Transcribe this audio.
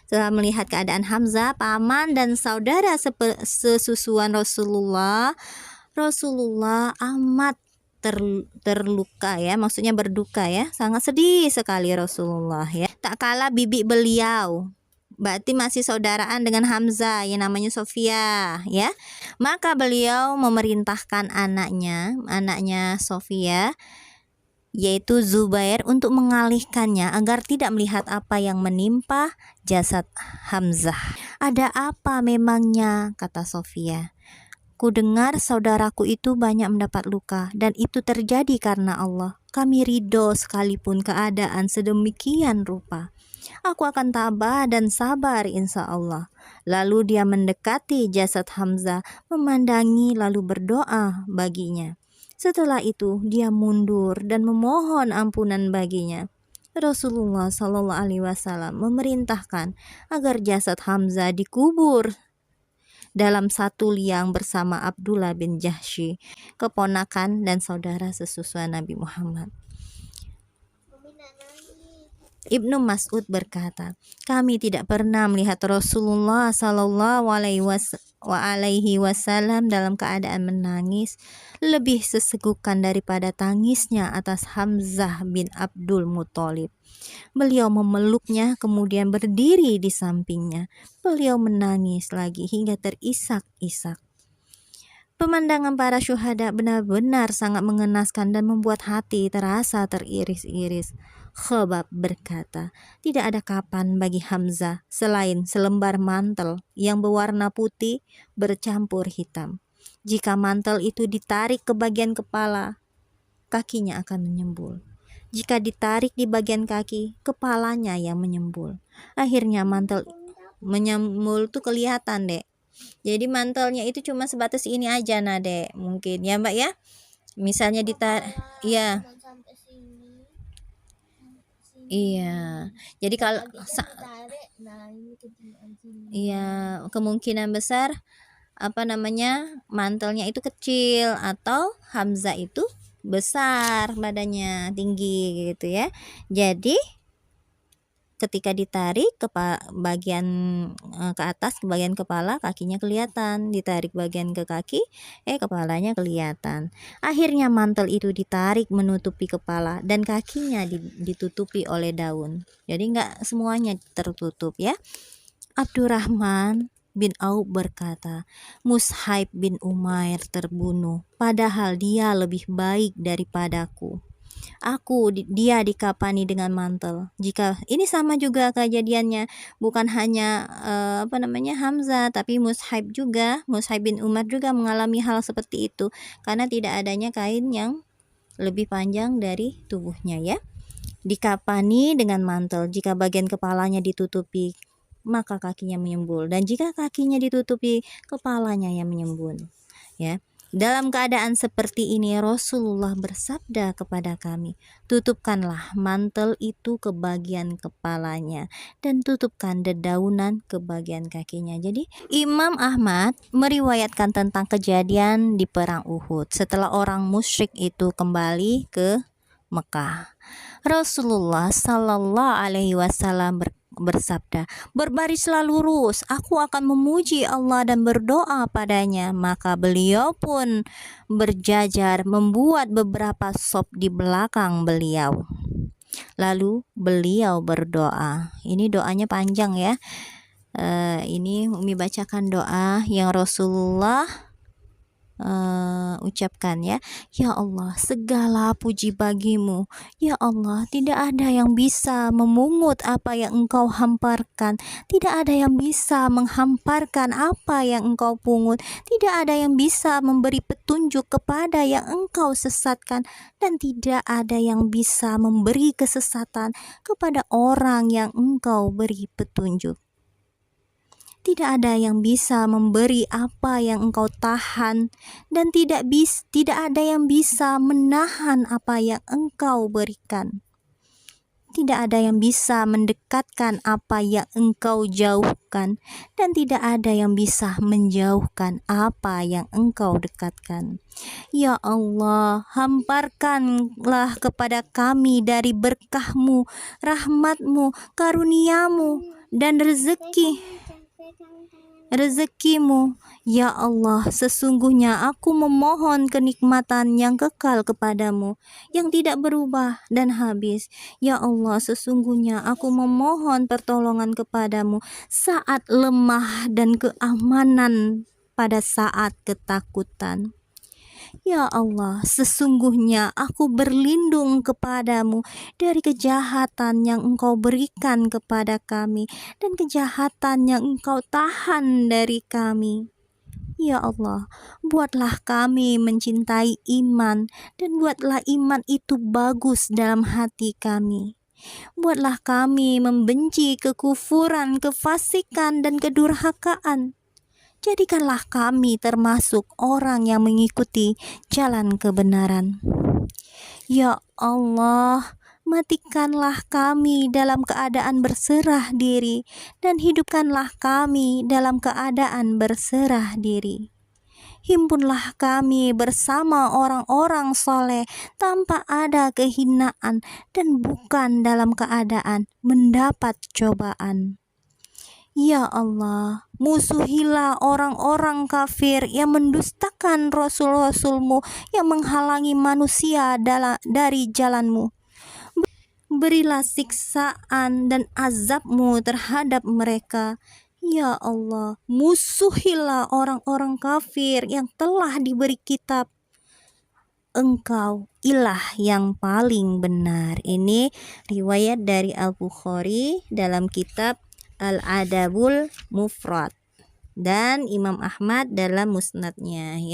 Setelah melihat keadaan Hamzah, paman dan saudara sesusuan Rasulullah amat terluka ya, maksudnya berduka ya, sangat sedih sekali Rasulullah ya. Tak kalah bibi beliau, berarti masih saudaraan dengan Hamzah yang namanya Sofia ya. Maka beliau memerintahkan anaknya Sofia, yaitu Zubair, untuk mengalihkannya agar tidak melihat apa yang menimpa jasad Hamzah. Ada apa memangnya, kata Sofia. Ku dengar saudaraku itu banyak mendapat luka, dan itu terjadi karena Allah. Kami ridho sekalipun keadaan sedemikian rupa. Aku akan tabah dan sabar insya Allah. Lalu dia mendekati jasad Hamzah, memandangi lalu berdoa baginya. Setelah itu dia mundur dan memohon ampunan baginya. Rasulullah SAW memerintahkan agar jasad Hamzah dikubur dalam satu liang bersama Abdullah bin Jahsy, keponakan dan saudara sesusuan Nabi Muhammad. Ibnu Mas'ud berkata, kami tidak pernah melihat Rasulullah Sallallahu Alaihi Wasallam dalam keadaan menangis lebih sesegukan daripada tangisnya atas Hamzah bin Abdul Muthalib. Beliau memeluknya, kemudian berdiri di sampingnya. Beliau menangis lagi hingga terisak-isak. Pemandangan para syuhada benar-benar sangat mengenaskan dan membuat hati terasa teriris-iris. Khobab berkata, tidak ada kapan bagi Hamzah selain selembar mantel yang berwarna putih bercampur hitam. Jika mantel itu ditarik ke bagian kepala, kakinya akan menyembul. Jika ditarik di bagian kaki, kepalanya yang menyembul. Akhirnya mantel menyembul tuh kelihatan, Dek. Jadi mantelnya itu cuma sebatas ini aja, nah, Dek. Mungkin ya, Mbak ya. Misalnya ditarik, ya. Iya. Jadi kalau iya, kemungkinan besar mantelnya itu kecil atau Hamzah itu besar badannya, tinggi gitu ya. Jadi ketika ditarik ke bagian ke atas, ke bagian kepala, kakinya kelihatan. Ditarik bagian ke kaki, kepalanya kelihatan. Akhirnya mantel itu ditarik menutupi kepala dan kakinya ditutupi oleh daun. Jadi nggak semuanya tertutup ya. Abdurrahman bin Auf berkata, Mus'hab bin Umair terbunuh, padahal dia lebih baik daripadaku. Dia dikapani dengan mantel. Jika ini sama juga kejadiannya, bukan hanya Hamzah, tapi Mus'hab bin Umar juga mengalami hal seperti itu, karena tidak adanya kain yang lebih panjang dari tubuhnya ya. Dikapani dengan mantel. Jika bagian kepalanya ditutupi, maka kakinya menyembul, dan jika kakinya ditutupi, kepalanya yang menyembul ya. Dalam keadaan seperti ini Rasulullah bersabda kepada kami, tutupkanlah mantel itu ke bagian kepalanya dan tutupkan dedaunan ke bagian kakinya. Jadi Imam Ahmad meriwayatkan tentang kejadian di perang Uhud setelah orang musyrik itu kembali ke Mekah. Rasulullah Sallallahu Alaihi Wasallam bersabda, berbarislah lurus, aku akan memuji Allah dan berdoa padanya. Maka beliau pun berjajar membuat beberapa sop di belakang beliau. Lalu beliau berdoa. Ini doanya panjang ya. Ini Umi bacakan doa yang Rasulullah ucapkan ya. Ya Allah, segala puji bagimu. Ya Allah, tidak ada yang bisa memungut apa yang engkau hamparkan. Tidak ada yang bisa menghamparkan apa yang engkau pungut. Tidak ada yang bisa memberi petunjuk kepada yang engkau sesatkan. Dan tidak ada yang bisa memberi kesesatan kepada orang yang engkau beri petunjuk. Tidak ada yang bisa memberi apa yang engkau tahan, dan tidak ada yang bisa menahan apa yang engkau berikan. Tidak tidak ada yang bisa mendekatkan apa yang Engkau jauhkan, dan tidak ada yang bisa menjauhkan apa yang Engkau dekatkan. Ya Allah, hamparkanlah kepada kami dari berkah-Mu, rahmat-Mu, karunia-Mu, dan rezekimu. Ya Allah, sesungguhnya aku memohon kenikmatan yang kekal kepadamu, yang tidak berubah dan habis. Ya Allah, sesungguhnya aku memohon pertolongan kepadamu saat lemah dan keamanan pada saat ketakutan. Ya Allah, sesungguhnya aku berlindung kepadamu dari kejahatan yang Engkau berikan kepada kami dan kejahatan yang Engkau tahan dari kami. Ya Allah, buatlah kami mencintai iman, dan buatlah iman itu bagus dalam hati kami. Buatlah kami membenci kekufuran, kefasikan, dan kedurhakaan. Jadikanlah kami termasuk orang yang mengikuti jalan kebenaran. Ya Allah, matikanlah kami dalam keadaan berserah diri, dan hidupkanlah kami dalam keadaan berserah diri. Himpunlah kami bersama orang-orang soleh tanpa ada kehinaan, dan bukan dalam keadaan mendapat cobaan. Ya Allah, musuhilah orang-orang kafir yang mendustakan Rasul-Rasul-Mu, yang menghalangi manusia dari jalan-Mu. Berilah siksaan dan azab-Mu terhadap mereka. Ya Allah, musuhilah orang-orang kafir yang telah diberi kitab. Engkau ilah yang paling benar. Ini riwayat dari Al-Bukhari dalam kitab Al-Adabul Mufrad, dan Imam Ahmad dalam musnadnya, ya.